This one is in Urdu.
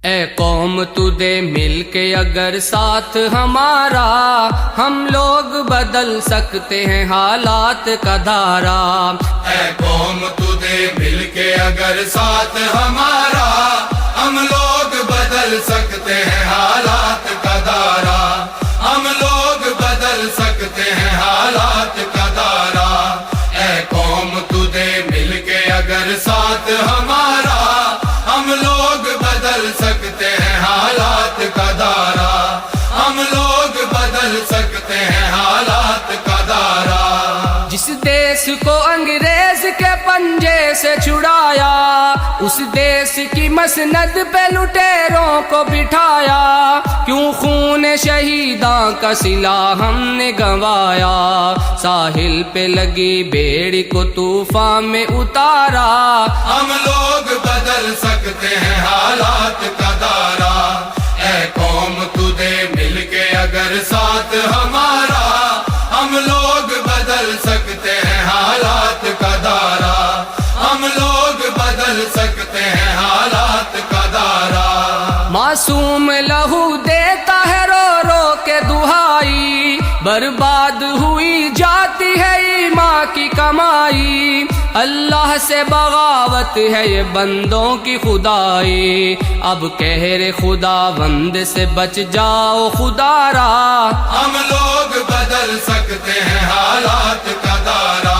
اے قوم تو دے مل کے اگر ساتھ ہمارا، ہم لوگ بدل سکتے ہیں حالات کا دھارا۔ اے قوم تو دے مل کے اگر ساتھ ہمارا، ہم لوگ بدل سکتے ہیں حالات کا دھارا، ہم لوگ بدل سکتے ہیں حالات کا دھارا۔ اے قوم تو دے مل کے اگر ساتھ ہمارا، ہم لوگ بدل سکتے ہیں حالات کا دھارا، ہم لوگ بدل سکتے ہیں حالات کا دھارا۔ جس دیس کو انگریز کے پنجے سے چھڑایا، اس دیس کی مسند پہ لٹیروں کو بٹھایا، کیوں خون شہیداں کا صلہ ہم نے گنوایا، ساحل پہ لگی بیڑی کو طوفان میں اتارا۔ ہم لوگ بدل سکتے ہیں حالات کا دھارا۔ اے قوم تو دے مل کے اگر ساتھ ہمارا، ہم لوگ بدل سکتے ہیں حالات کا دھارا، ہم لوگ بدل سکتے ہیں حالات کا دھارا۔ معصوم لہو دیتا ہے رو رو کے دہائی، برباد ہوئی جاتی ہے ایمان کی کمائی، اللہ سے بغاوت ہے یہ بندوں کی خدائی، اب قہر خدا بند سے بچ جاؤ خدا را۔ ہم لوگ بدل سکتے ہیں حالات کا دھارا۔